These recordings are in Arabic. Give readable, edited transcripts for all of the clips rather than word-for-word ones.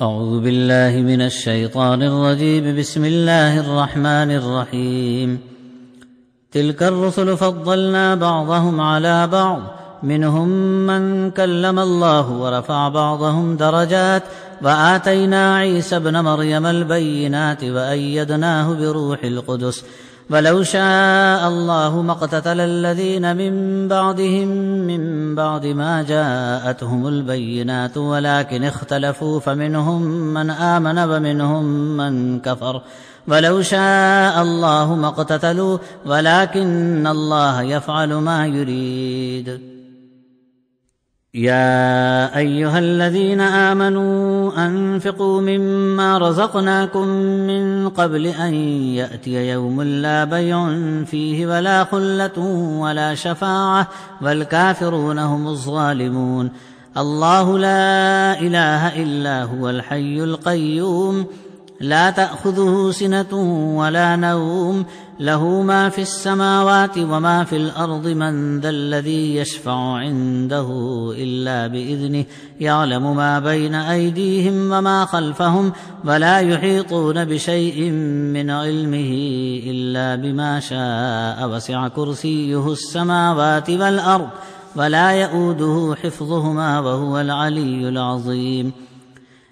أعوذ بالله من الشيطان الرجيم. بسم الله الرحمن الرحيم. تلك الرسل فضلنا بعضهم على بعض، منهم من كلم الله ورفع بعضهم درجات، وآتينا عيسى ابن مريم البينات وأيدناه بروح القدس، ولو شاء الله ما اقتتل الذين من بعدهم من بعد ما جاءتهم البينات ولكن اختلفوا، فمنهم من آمن ومنهم من كفر، ولو شاء الله ما اقتتلوا ولكن الله يفعل ما يريد. يا أيها الذين آمنوا أنفقوا مما رزقناكم من قبل أن يأتي يوم لا بيع فيه ولا خلة ولا شفاعة والكافرون هم الظالمون. الله لا إله إلا هو الحي القيوم، لا تأخذه سنة ولا نوم، له ما في السماوات وما في الأرض، من ذا الذي يشفع عنده إلا بإذنه، يعلم ما بين أيديهم وما خلفهم، ولا يحيطون بشيء من علمه إلا بما شاء، وسع كرسيه السماوات والأرض ولا يؤوده حفظهما وهو العلي العظيم.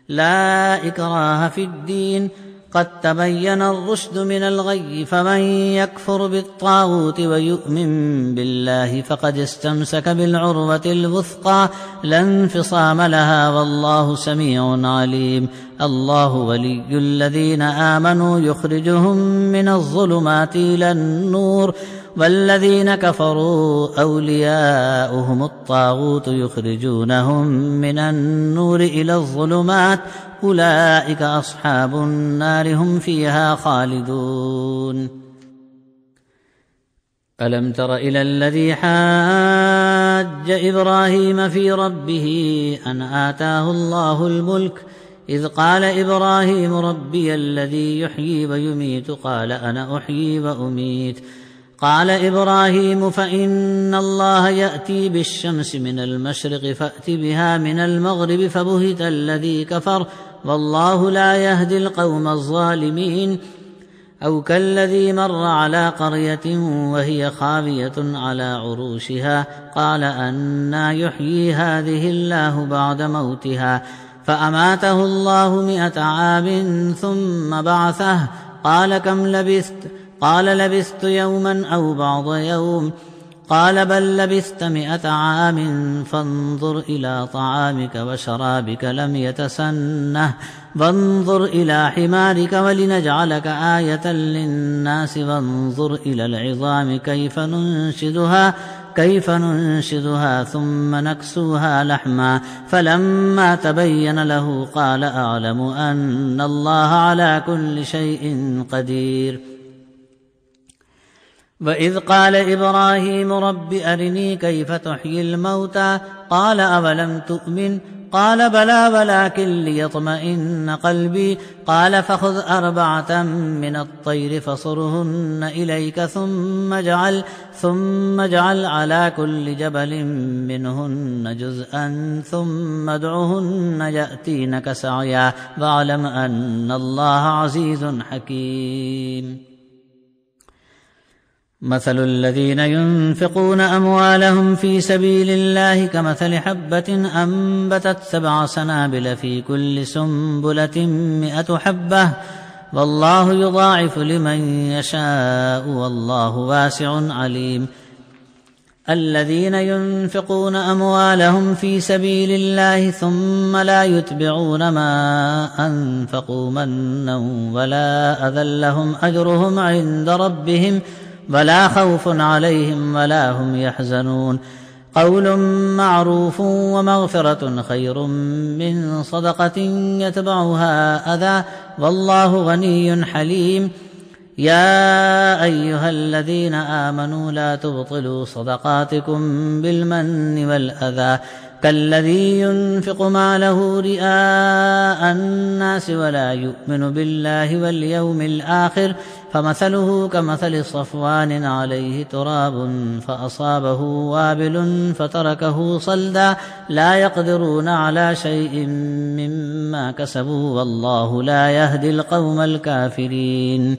لا إكراه في الدين، قد تبين الرشد من الغي، فمن يكفر بالطاغوت ويؤمن بالله فقد استمسك بالعروة الوثقى، لا انفصام لها، والله سميع عليم. الله ولي الذين آمنوا يخرجهم من الظلمات إلى النور، والذين كفروا أولياؤهم الطاغوت يخرجونهم من النور إلى الظلمات، أولئك أصحاب النار هم فيها خالدون. ألم تر إلى الذي حاج إبراهيم في ربه أن آتاه الله الملك، إذ قال إبراهيم ربي الذي يحيي ويميت، قال أنا أحيي وأميت. قال إبراهيم فإن الله يأتي بالشمس من المشرق فأت بها من المغرب، فبهت الذي كفر، والله لا يهدي القوم الظالمين. أو كالذي مر على قرية وهي خاوية على عروشها، قال أنى يحيي هذه الله بعد موتها، فأماته الله 100 عام ثم بعثه، قال كم لبثت؟ قال لبثت يوما أو بعض يوم، قال بل لبثت 100 عام، فانظر إلى طعامك وشرابك لم يتسنه، وانظر إلى حمارك ولنجعلك آية للناس، وانظر إلى العظام كيف ننشدها ثم نكسوها لحما، فلما تبين له قال أعلم أن الله على كل شيء قدير. وإذ قال إبراهيم رب أرني كيف تحيي الموتى، قال أولم تؤمن؟ قال بلى ولكن ليطمئن قلبي، قال فخذ 4 من الطير فصرهن إليك ثم اجعل على كل جبل منهن جزءا ثم ادعهن يأتينك سعيا، واعلم أن الله عزيز حكيم. مثل الذين ينفقون أموالهم في سبيل الله كمثل حبة أنبتت 7 سنابل في كل سنبلة 100 حبة، والله يضاعف لمن يشاء، والله واسع عليم. الذين ينفقون أموالهم في سبيل الله ثم لا يتبعون ما أنفقوا منا ولا أذى، لهم أجرهم عند ربهم ولا خوف عليهم ولا هم يحزنون. قول معروف ومغفرة خير من صدقة يتبعها أذى، والله غني حليم. يا أيها الذين آمنوا لا تبطلوا صدقاتكم بالمن والأذى، كالذي ينفق ماله رئاء الناس ولا يؤمن بالله واليوم الآخر فمثله كمثل صفوان عليه تراب فأصابه وابل فتركه صلدا لا يقدرون على شيء مما كسبوا والله لا يهدي القوم الكافرين.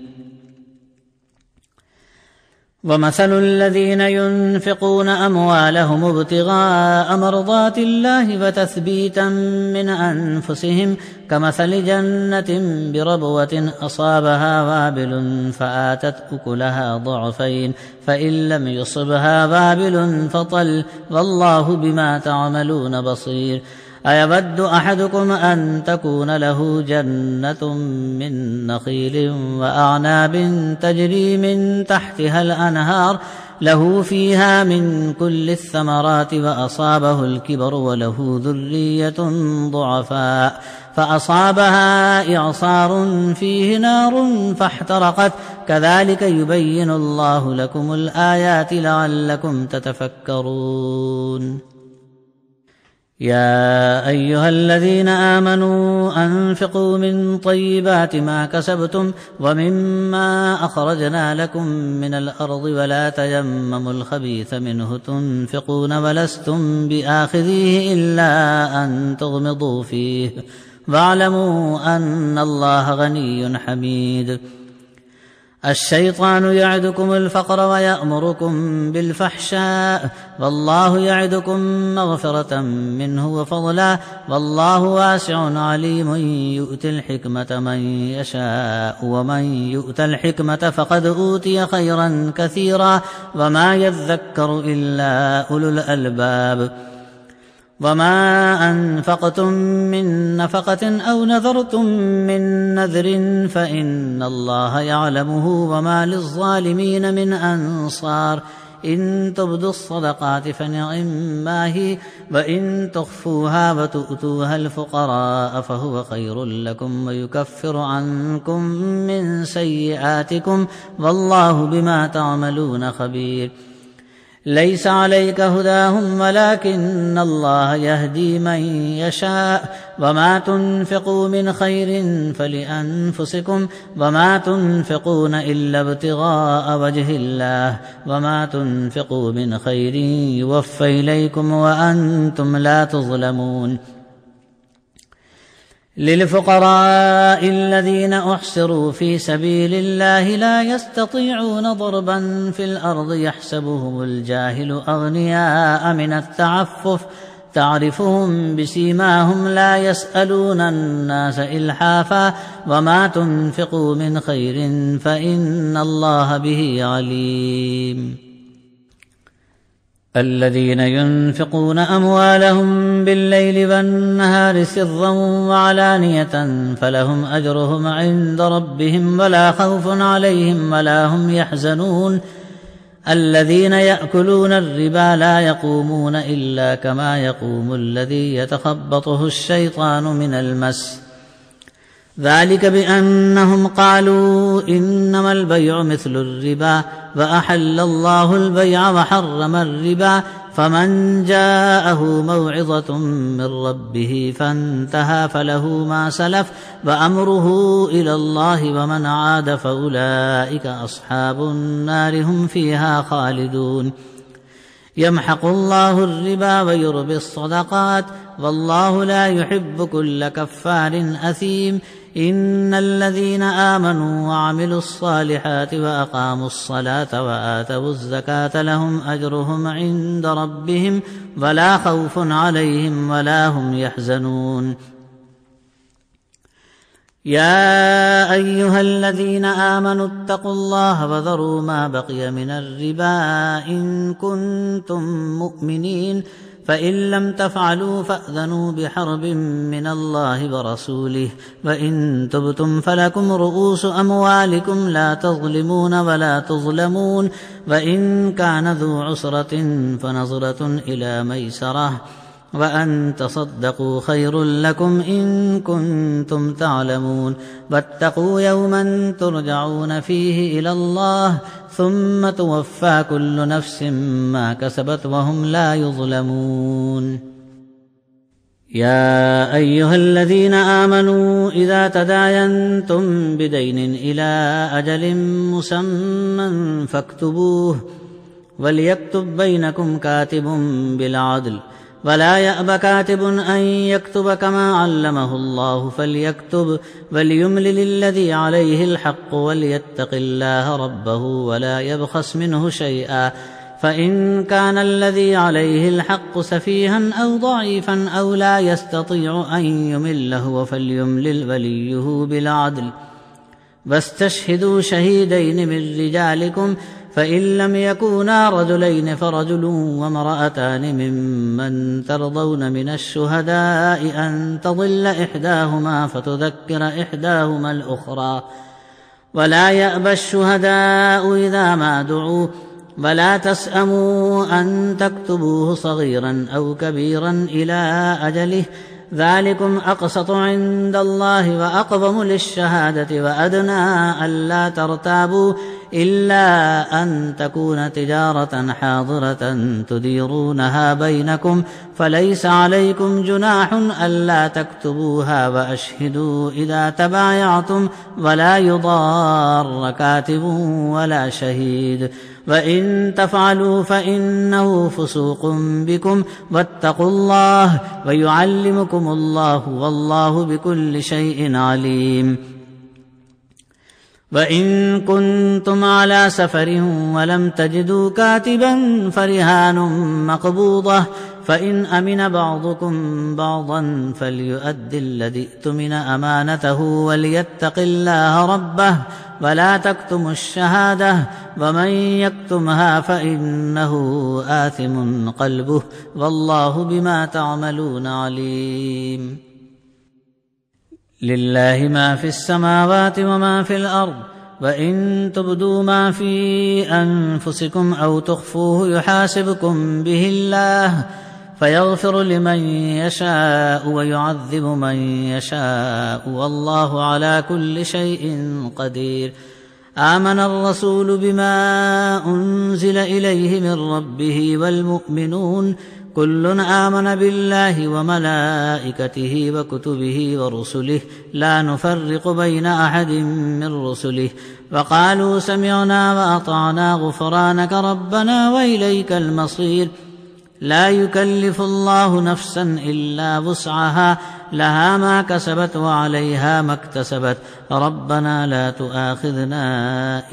ومثل الذين ينفقون أموالهم ابتغاء مرضات الله وتثبيتا من أنفسهم كمثل جنة بربوة أصابها وابل فآتت أكلها ضعفين فإن لم يصبها وابل فطل والله بما تعملون بصير. أيود أحدكم أن تكون له جنة من نخيل وأعناب تجري من تحتها الأنهار له فيها من كل الثمرات وأصابه الكبر وله ذرية ضعفاء فأصابها إعصار فيه نار فاحترقت كذلك يبين الله لكم الآيات لعلكم تتفكرون. يا أيها الذين آمنوا أنفقوا من طيبات ما كسبتم ومما أخرجنا لكم من الأرض ولا تيمموا الخبيث منه تنفقون ولستم بآخذيه إلا أن تغمضوا فيه واعلموا أن الله غني حميد. الشيطان يعدكم الفقر ويأمركم بالفحشاء والله يعدكم مغفرة منه وفضلا والله واسع عليم يؤتي الحكمة من يشاء ومن يؤت الحكمة فقد أوتي خيرا كثيرا وما يذكر إلا أولو الألباب. وما أنفقتم من نفقة أو نذرتم من نذر فإن الله يعلمه وما للظالمين من أنصار. إن تبدوا الصدقات فنعما هي وإن تخفوها وتؤتوها الفقراء فهو خير لكم ويكفر عنكم من سيئاتكم والله بما تعملون خبير. ليس عليك هداهم ولكن الله يهدي من يشاء وما تنفقوا من خير فلأنفسكم وما تنفقون إلا ابتغاء وجه الله وما تنفقوا من خير يوفى إليكم وأنتم لا تظلمون. للفقراء الذين أحصروا في سبيل الله لا يستطيعون ضربا في الأرض يحسبهم الجاهل أغنياء من التعفف تعرفهم بسيماهم لا يسألون الناس إلحافا وما تنفقوا من خير فإن الله به عليم. الذين ينفقون أموالهم بالليل والنهار سرا وعلانية فلهم أجرهم عند ربهم ولا خوف عليهم ولا هم يحزنون. الذين يأكلون الربا لا يقومون إلا كما يقوم الذي يتخبطه الشيطان من المس ذلك بأنهم قالوا إنما البيع مثل الربا وأحل الله البيع وحرم الربا فمن جاءه موعظة من ربه فانتهى فله ما سلف وأمره إلى الله ومن عاد فأولئك أصحاب النار هم فيها خالدون. يمحق الله الربا ويربي الصدقات والله لا يحب كل كفار أثيم. إن الذين آمنوا وعملوا الصالحات وأقاموا الصلاة وآتوا الزكاة لهم أجرهم عند ربهم ولا خوف عليهم ولا هم يحزنون. يا أيها الذين آمنوا اتقوا الله وذروا ما بقي من الربا إن كنتم مؤمنين فإن لم تفعلوا فأذنوا بحرب من الله ورسوله وإن تبتم فلكم رؤوس أموالكم لا تظلمون ولا تظلمون وإن كان ذو عسرة فنظرة إلى ميسرة وأن تصدقوا خير لكم إن كنتم تعلمون. واتقوا يوما ترجعون فيه إلى الله ثم توفى كل نفس ما كسبت وهم لا يظلمون. يا أيها الذين آمنوا إذا تداينتم بدين إلى أجل مسمى فاكتبوه وليكتب بينكم كاتب بالعدل ولا يأب كاتب أن يكتب كما علمه الله فليكتب وليملل الذي عليه الحق وليتق الله ربه ولا يبخس منه شيئا فإن كان الذي عليه الحق سفيها أو ضعيفا أو لا يستطيع أن يمل هو فليملل وليه بالعدل واستشهدوا شهيدين من رجالكم فإن لم يكونا رجلين فرجل وامرأتان ممن ترضون من الشهداء أن تضل إحداهما فتذكر إحداهما الأخرى ولا يأبى الشهداء إذا ما دعوا ولا تسأموا أن تكتبوه صغيرا أو كبيرا إلى أجله ذلكم أقسط عند الله وأقوم للشهادة وأدنى ألا ترتابوا إلا أن تكون تجارة حاضرة تديرونها بينكم فليس عليكم جناح ألا تكتبوها وأشهدوا إذا تبايعتم ولا يضار كاتب ولا شهيد وإن تفعلوا فإنه فسوق بكم واتقوا الله ويعلمكم الله والله بكل شيء عليم وإن كنتم على سفر ولم تجدوا كاتبا فرهان مقبوضة فإن أمن بعضكم بعضا فليؤد الذي اؤتمن أمانته وليتق الله ربه ولا تكتموا الشهادة ومن يكتمها فإنه آثم قلبه والله بما تعملون عليم لله ما في السماوات وما في الأرض وإن تبدوا ما في أنفسكم أو تخفوه يحاسبكم به الله فيغفر لمن يشاء ويعذب من يشاء والله على كل شيء قدير آمن الرسول بما أنزل إليه من ربه والمؤمنون كل آمن بالله وملائكته وكتبه ورسله لا نفرق بين أحد من رسله وقالوا سمعنا وأطعنا غفرانك ربنا وإليك المصير لا يكلف الله نفسا إلا وسعها لها ما كسبت وعليها ما اكتسبت ربنا لا تؤاخذنا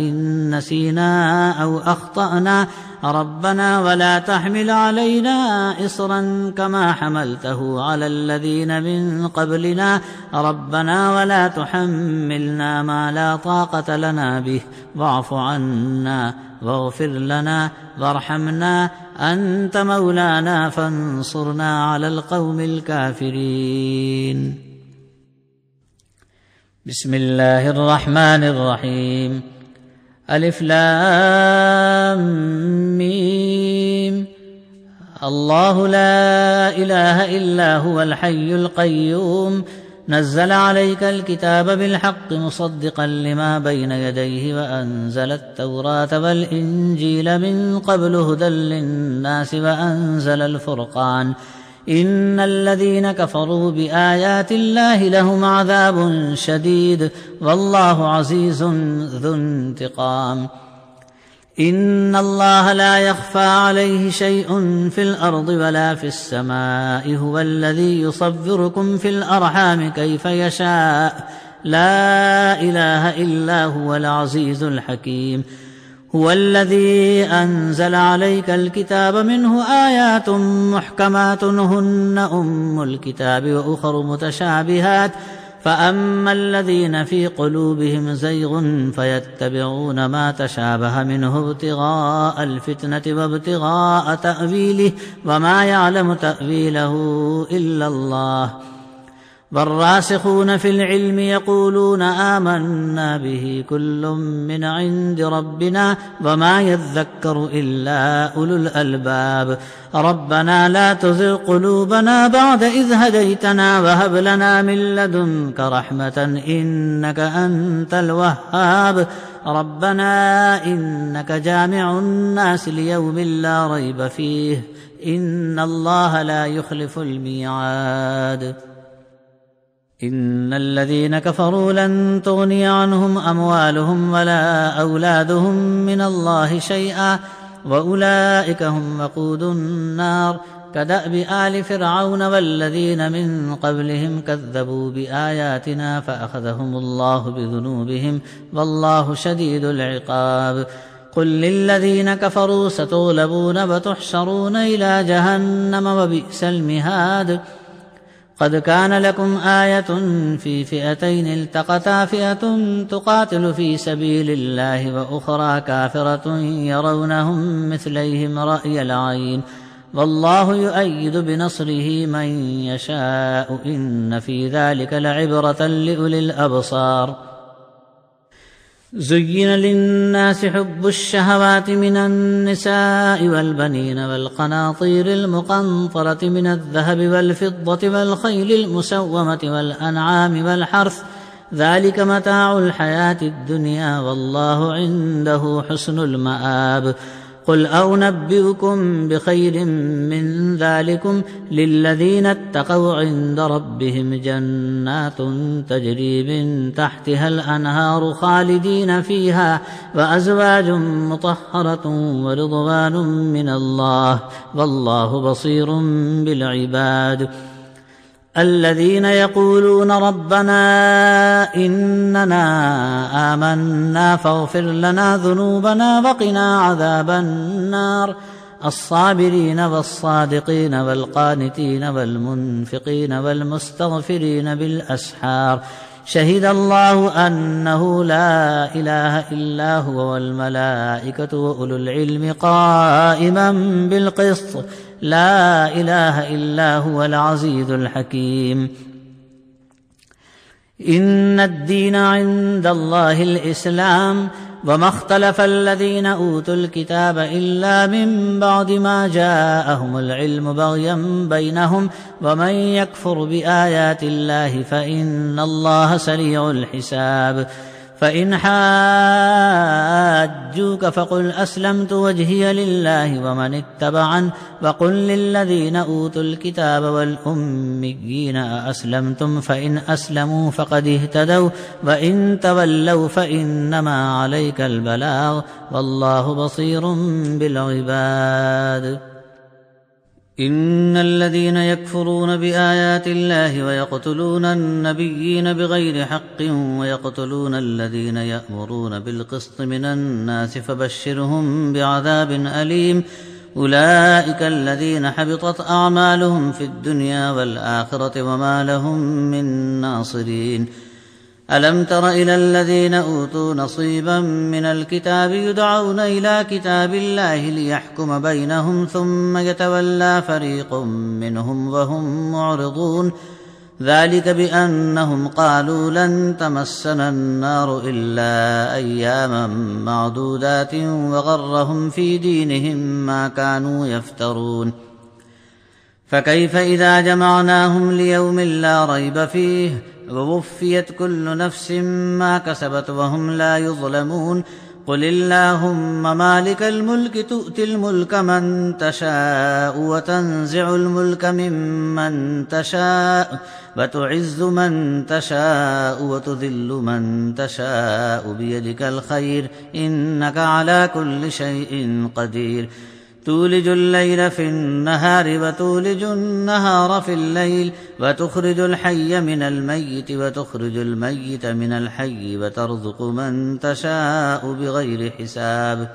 إن نسينا أو أخطأنا ربنا ولا تحمل علينا إصرا كما حملته على الذين من قبلنا ربنا ولا تحملنا ما لا طاقة لنا به واعف عنا واغفر لنا وارحمنا أنت مولانا فانصرنا على القوم الكافرين بسم الله الرحمن الرحيم ألف لام ميم الله لا إله إلا هو الحي القيوم نزل عليك الكتاب بالحق مصدقا لما بين يديه وأنزل التوراة والإنجيل من قبل هدى للناس وأنزل الفرقان إن الذين كفروا بآيات الله لهم عذاب شديد والله عزيز ذو انتقام إن الله لا يخفى عليه شيء في الأرض ولا في السماء هو الذي يصوركم في الأرحام كيف يشاء لا إله إلا هو العزيز الحكيم هو الذي أنزل عليك الكتاب منه آيات محكمات هن أم الكتاب وأخر متشابهات فأما الذين في قلوبهم زيغ فيتبعون ما تشابه منه ابتغاء الفتنة وابتغاء تأويله وما يعلم تأويله إلا الله والراسخون في العلم يقولون آمنا به كل من عند ربنا وما يذكر إلا أولو الألباب ربنا لا تزغ قلوبنا بعد إذ هديتنا وهب لنا من لدنك رحمة إنك أنت الوهاب ربنا إنك جامع الناس ليوم لا ريب فيه إن الله لا يخلف الميعاد. إن الذين كفروا لن تغني عنهم أموالهم ولا أولادهم من الله شيئا وأولئك هم وقود النار. كدأب آل فرعون والذين من قبلهم كذبوا بآياتنا فأخذهم الله بذنوبهم والله شديد العقاب. قل للذين كفروا ستغلبون وتحشرون إلى جهنم وبئس المهاد. قد كان لكم آية في فئتين التقتا فئة تقاتل في سبيل الله وأخرى كافرة يرونهم مثليهم رأي العين والله يؤيد بنصره من يشاء إن في ذلك لعبرة لأولي الأبصار. زين للناس حب الشهوات من النساء والبنين والقناطير المقنطرة من الذهب والفضة والخيل المسومة والأنعام والحرث ذلك متاع الحياة الدنيا والله عنده حسن المآب. قل أنبئكم بخير من ذلكم للذين اتقوا عند ربهم جنات تجري من تحتها الأنهار خالدين فيها وأزواج مطهرة ورضوان من الله والله بصير بالعباد. الذين يقولون ربنا إننا آمنا فاغفر لنا ذنوبنا وقنا عذاب النار. الصابرين والصادقين والقانتين والمنفقين والمستغفرين بالأسحار. شهد الله أنه لا إله إلا هو والملائكة وأولو العلم قائما بالقسط لا إله إلا هو العزيز الحكيم. إن الدين عند الله الإسلام وما اختلف الذين أوتوا الكتاب إلا من بعد ما جاءهم العلم بغيا بينهم ومن يكفر بآيات الله فإن الله سريع الحساب. فإن حاجوك فقل أسلمت وجهي لله ومن اتبعن وقل للذين أوتوا الكتاب والأميين أأسلمتم فإن أسلموا فقد اهتدوا وإن تولوا فإنما عليك البلاغ والله بصير بالعباد. إن الذين يكفرون بآيات الله ويقتلون النبيين بغير حق ويقتلون الذين يأمرون بالقسط من الناس فبشرهم بعذاب أليم. أولئك الذين حبطت أعمالهم في الدنيا والآخرة وما لهم من ناصرين. ألم تر إلى الذين أوتوا نصيبا من الكتاب يدعون إلى كتاب الله ليحكم بينهم ثم يتولى فريق منهم وهم معرضون. ذلك بأنهم قالوا لن تمسنا النار إلا أياما معدودات وغرهم في دينهم ما كانوا يفترون. فكيف إذا جمعناهم ليوم لا ريب فيه ووفيت كل نفس ما كسبت وهم لا يظلمون. قل اللهم مالك الملك تؤتي الملك من تشاء وتنزع الملك ممن تشاء وتعز من تشاء وتذل من تشاء بيدك الخير إنك على كل شيء قدير. تولج الليل في النهار وتولج النهار في الليل وتخرج الحي من الميت وتخرج الميت من الحي وترزق من تشاء بغير حساب.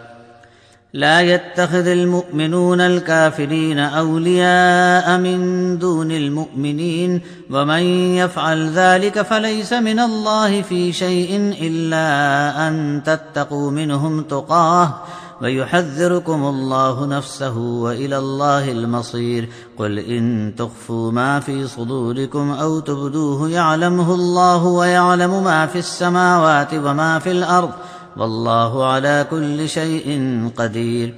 لا يتخذ المؤمنون الكافرين أولياء من دون المؤمنين ومن يفعل ذلك فليس من الله في شيء إلا أن تتقوا منهم تقاه ويحذركم الله نفسه وإلى الله المصير. قل إن تخفوا ما في صدوركم أو تبدوه يعلمه الله ويعلم ما في السماوات وما في الأرض والله على كل شيء قدير.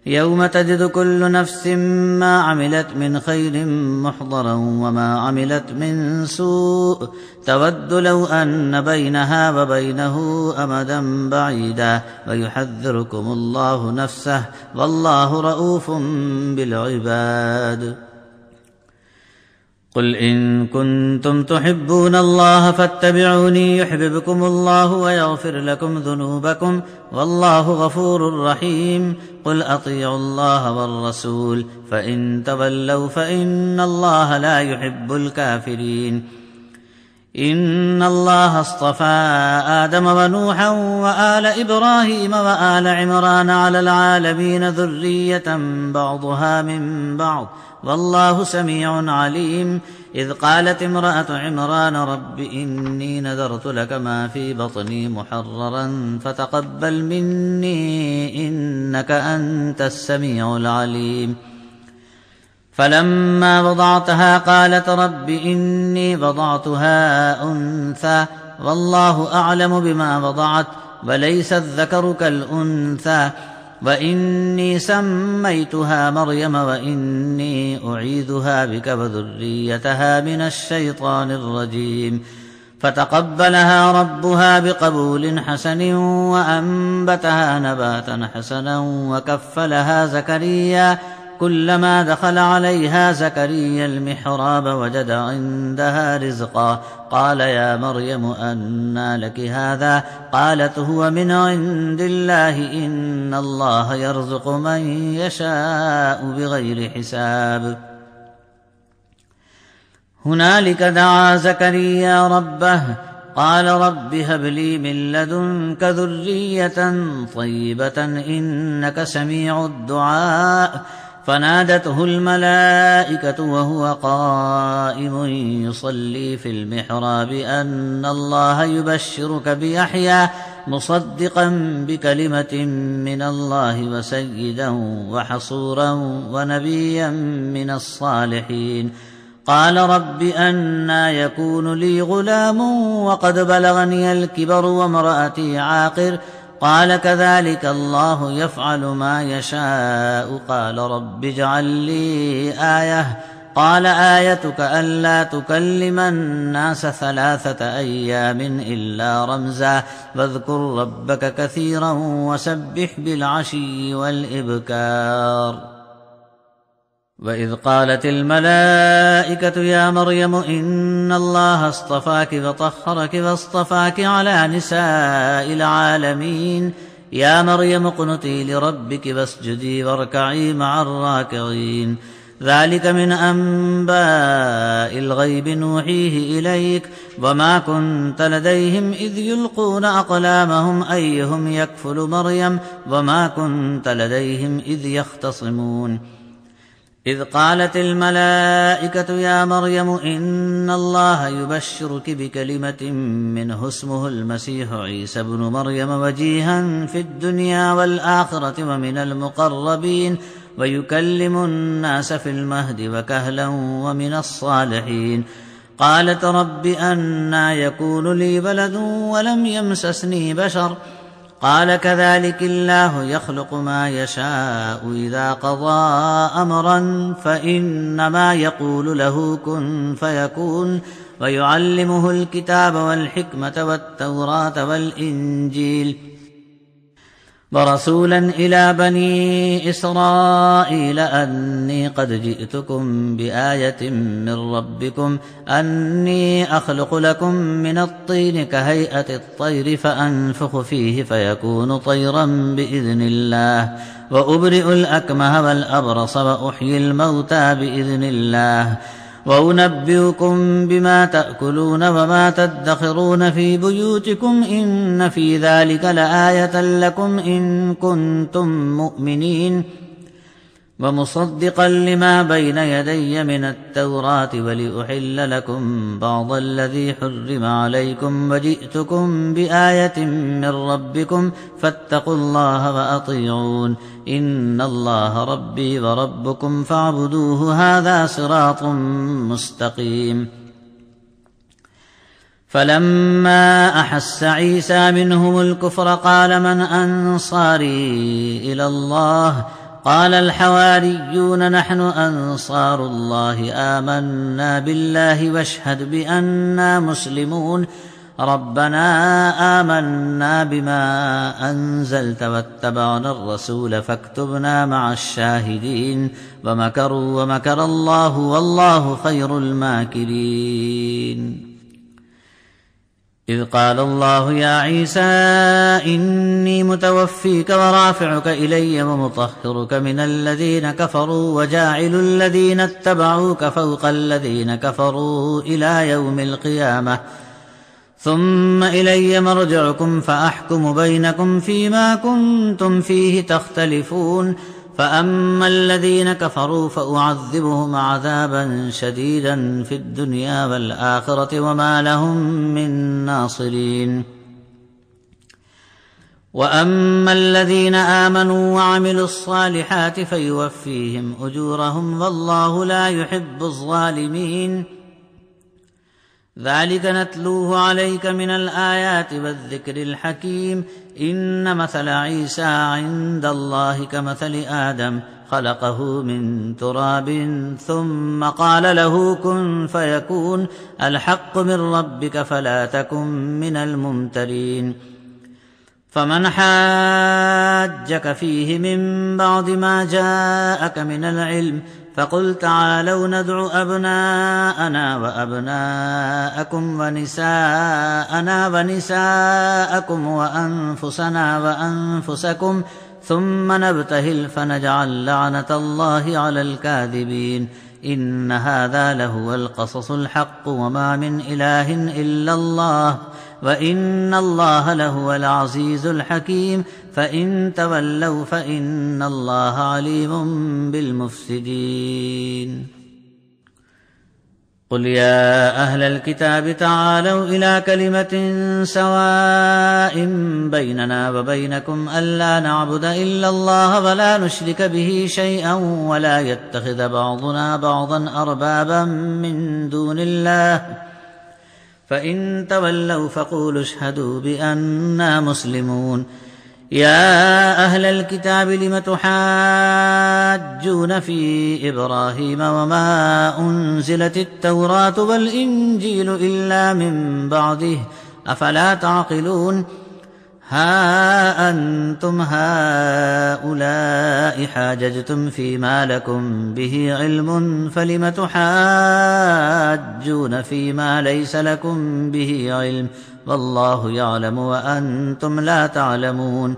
يوم تجد كل نفس ما عملت من خير محضرا وما عملت من سوء تود لو أن بينها وبينه أمدا بعيدا ويحذركم الله نفسه والله رءوف بالعباد. قل إن كنتم تحبون الله فاتبعوني يحببكم الله ويغفر لكم ذنوبكم والله غفور رحيم. قل أطيعوا الله والرسول فإن تولوا فإن الله لا يحب الكافرين. إن الله اصطفى آدم ونوحا وآل إبراهيم وآل عمران على العالمين ذرية بعضها من بعض والله سميع عليم. إذ قالت امرأة عمران رب إني نذرت لك ما في بطني محررا فتقبل مني إنك أنت السميع العليم. فلما وضعتها قالت رب إني وضعتها أنثى والله أعلم بما وضعت وليس الذكر كالأنثى وإني سميتها مريم وإني أعيذها بك وذريتها من الشيطان الرجيم. فتقبلها ربها بقبول حسن وأنبتها نباتا حسنا وكفلها زكريا. كلما دخل عليها زكريا المحراب وجد عندها رزقا قال يا مريم أنى لك هذا؟ قالت هو من عند الله إن الله يرزق من يشاء بغير حساب. هنالك دعا زكريا ربه قال رب هب لي من لدنك ذرية طيبة إنك سميع الدعاء. فنادته الملائكة وهو قائم يصلي في المحراب أن الله يبشرك بيحيى مصدقا بكلمة من الله وسيدا وحصورا ونبيا من الصالحين. قال رب أنى يكون لي غلام وقد بلغني الكبر وامرأتي عاقر؟ قال كذلك الله يفعل ما يشاء. قال رب اجعل لي آية. قال آيتك ألا تكلم الناس 3 أيام إلا رمزا واذكر ربك كثيرا وسبح بالعشي والإبكار. وإذ قالت الملائكة يا مريم إن الله اصطفاك وطهرك واصطفاك على نساء العالمين. يا مريم اقنتي لربك واسجدي واركعي مع الراكعين. ذلك من أنباء الغيب نوحيه إليك وما كنت لديهم إذ يلقون أقلامهم أيهم يكفل مريم وما كنت لديهم إذ يختصمون. إذ قالت الملائكة يا مريم إن الله يبشرك بكلمة منه اسمه المسيح عيسى بن مريم وجيها في الدنيا والآخرة ومن المقربين ويكلم الناس في المهد وكهلا ومن الصالحين. قالت رب أنى يكون لي ولد ولم يمسسني بشر؟ قال كذلك الله يخلق ما يشاء إذا قضى أمرا فإنما يقول له كن فيكون. ويعلمه الكتاب والحكمة والتوراة والإنجيل ورسولا إلى بني إسرائيل أني قد جئتكم بآية من ربكم أني أخلق لكم من الطين كهيئة الطير فأنفخ فيه فيكون طيرا بإذن الله وأبرئ الأكمه والأبرص وأحيي الموتى بإذن الله وأنبئكم بما تأكلون وما تدخرون في بيوتكم إن في ذلك لآية لكم إن كنتم مؤمنين. ومصدقا لما بين يدي من التوراة ولأحل لكم بعض الذي حرم عليكم وجئتكم بآية من ربكم فاتقوا الله وأطيعون إن الله ربي وربكم فاعبدوه هذا صراط مستقيم. فلما أحس عيسى منهم الكفر قال من أنصاري إلى الله؟ قال الحواريون نحن أنصار الله آمنا بالله واشهد بأننا مسلمون ربنا آمنا بما أنزلت واتبعنا الرسول فاكتبنا مع الشاهدين ومكروا ومكر الله والله خير الماكرين. إذ قال الله يا عيسى إني متوفيك ورافعك إلي ومطهرك من الذين كفروا وجاعل الذين اتبعوك فوق الذين كفروا إلى يوم القيامة ثم إلي مرجعكم فأحكم بينكم فيما كنتم فيه تختلفون فأما الذين كفروا فأعذبهم عذابا شديدا في الدنيا والآخرة وما لهم من ناصرين وأما الذين آمنوا وعملوا الصالحات فيوفيهم أجورهم والله لا يحب الظالمين. ذلك نتلوه عليك من الآيات والذكر الحكيم. إن مثل عيسى عند الله كمثل آدم خلقه من تراب ثم قال له كن فيكون الحق من ربك فلا تكن من الممترين. فمن حاجك فيه من بعد ما جاءك من العلم فقل تعالوا ندع أبناءنا وأبناءكم ونساءنا ونساءكم وأنفسنا وأنفسكم ثم نبتهل فنجعل لعنة الله على الكاذبين. إن هذا لهو القصص الحق وما من إله إلا الله وإن الله لهو العزيز الحكيم. فإن تولوا فإن الله عليم بالمفسدين. قل يا أهل الكتاب تعالوا إلى كلمة سواء بيننا وبينكم ألا نعبد إلا الله ولا نشرك به شيئا ولا يتخذ بعضنا بعضا أربابا من دون الله فإن تولوا فقولوا اشهدوا بأننا مسلمون. يا أهل الكتاب لم تحاجون في إبراهيم وما أنزلت التوراة والإنجيل إلا من بعده أفلا تعقلون. ها أنتم هؤلاء حاججتم فيما لكم به علم فلم تحاجون فيما ليس لكم به علم والله يعلم وأنتم لا تعلمون.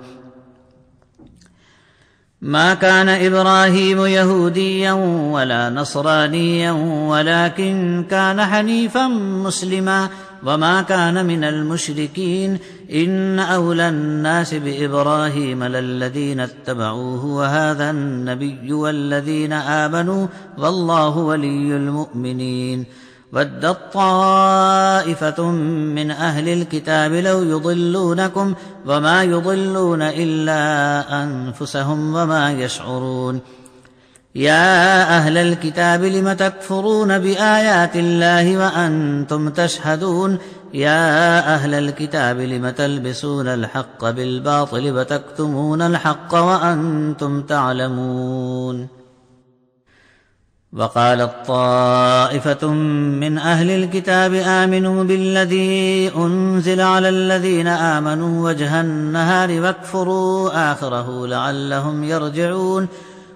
ما كان إبراهيم يهوديا ولا نصرانيا ولكن كان حنيفا مسلما وما كان من المشركين. إن أولى الناس بإبراهيم للذين اتبعوه وهذا النبي والذين آمنوا والله ولي المؤمنين. ودت طائفة من أهل الكتاب لو يضلونكم وما يضلون إلا أنفسهم وما يشعرون. يا أهل الكتاب لم تكفرون بآيات الله وأنتم تشهدون. يا أهل الكتاب لم تلبسون الحق بالباطل وتكتمون الحق وأنتم تعلمون. وقالت طائفة من أهل الكتاب آمنوا بالذي أنزل على الذين آمنوا وجه النهار واكفروا آخره لعلهم يرجعون.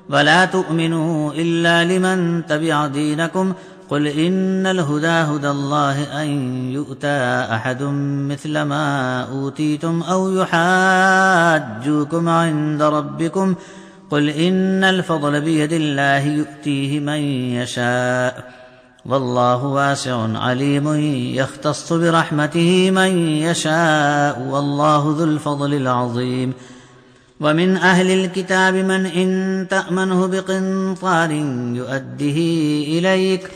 ولا تؤمنوا إلا لمن تبع دينكم قل إن الهدى هدى الله أن يؤتى أحد مثل ما أوتيتم أو يحاجوكم عند ربكم قل إن الفضل بيد الله يؤتيه من يشاء والله واسع عليم يختص برحمته من يشاء والله ذو الفضل العظيم. ومن أهل الكتاب من إن تأمنه بقنطار يؤده إليك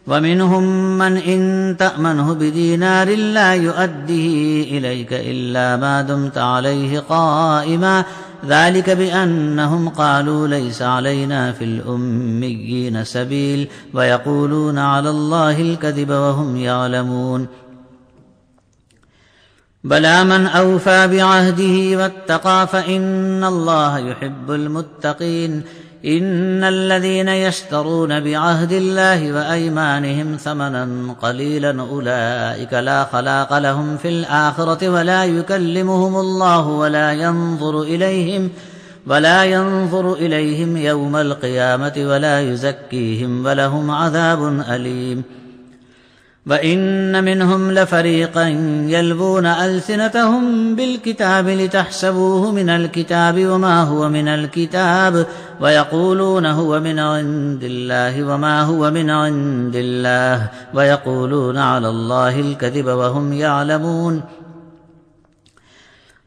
ومنهم من إن تأمنه بدينار لا يؤده إليك إلا ما دمت عليه قائما ذلك بأنهم قالوا ليس علينا في الأميين سبيل ويقولون على الله الكذب وهم يعلمون. بلى من أوفى بعهده واتقى فإن الله يحب المتقين. إن الذين يشترون بعهد الله وأيمانهم ثمنا قليلا أولئك لا خلاق لهم في الآخرة ولا يكلمهم الله ولا ينظر إليهم يوم القيامة ولا يزكيهم ولهم عذاب أليم. وإن منهم لفريقا يلوون ألسنتهم بالكتاب لتحسبوه من الكتاب وما هو من الكتاب ويقولون هو من عند الله وما هو من عند الله ويقولون على الله الكذب وهم يعلمون.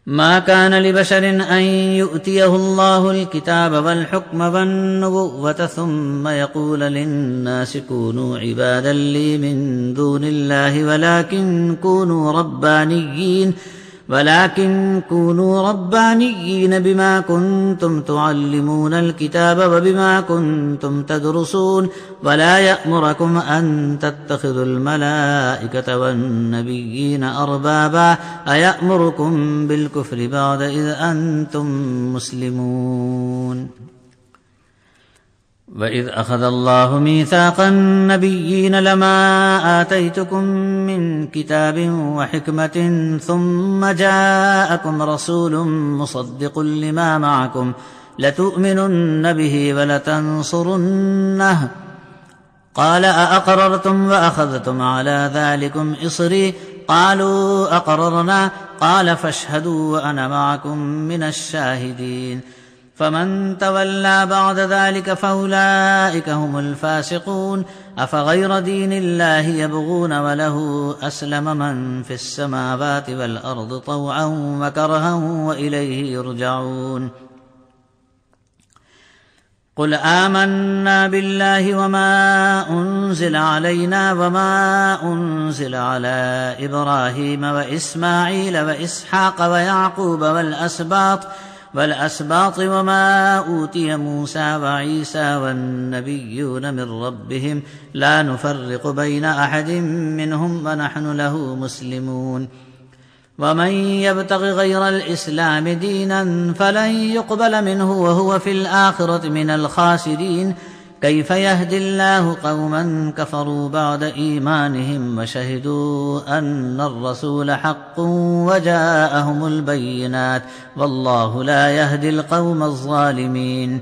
ما كان لبشر أن يؤتيه الله الكتاب والحكم والنبوة ثم يقول للناس كونوا عبادا لي من دون الله ولكن كونوا ربانيين بما كنتم تعلمون الكتاب وبما كنتم تدرسون. ولا يأمركم أن تتخذوا الملائكة والنبيين أربابا أيأمركم بالكفر بعد إذ أنتم مسلمون. وإذ أخذ الله ميثاق النبيين لما آتيتكم من كتاب وحكمة ثم جاءكم رسول مصدق لما معكم لتؤمنن به ولتنصرنه قال أأقررتم وأخذتم على ذلكم إصري قالوا أقررنا قال فاشهدوا وأنا معكم من الشاهدين. فمن تولى بعد ذلك فأولئك هم الفاسقون. أفغير دين الله يبغون وله أسلم من في السماوات والأرض طوعا وكرها وإليه يرجعون. قل آمنا بالله وما أنزل علينا وما أنزل على إبراهيم وإسماعيل وإسحاق ويعقوب والأسباط وما أوتي موسى وعيسى والنبيون من ربهم لا نفرق بين أحد منهم ونحن له مسلمون. ومن يبتغ غير الإسلام دينا فلن يقبل منه وهو في الآخرة من الخاسرين. كيف يهدي الله قوما كفروا بعد إيمانهم وشهدوا أن الرسول حق وجاءهم البينات والله لا يهدي القوم الظالمين.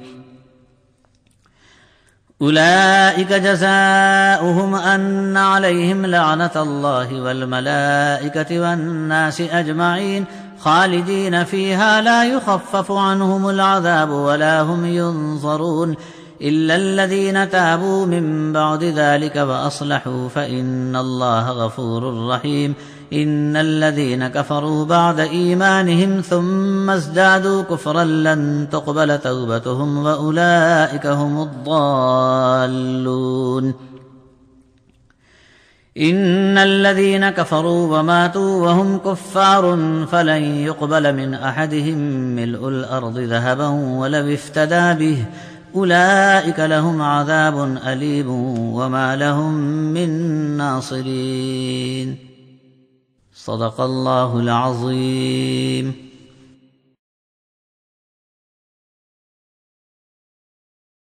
أولئك جزاؤهم أن عليهم لعنة الله والملائكة والناس أجمعين خالدين فيها لا يخفف عنهم العذاب ولا هم ينظرون إلا الذين تابوا من بعد ذلك وأصلحوا فإن الله غفور رحيم. إن الذين كفروا بعد إيمانهم ثم ازدادوا كفرا لن تقبل توبتهم وأولئك هم الضالون. إن الذين كفروا وماتوا وهم كفار فلن يقبل من أحدهم ملء الأرض ذهبا ولو افتدى به أولئك لهم عذاب أليم وما لهم من ناصرين. صدق الله العظيم.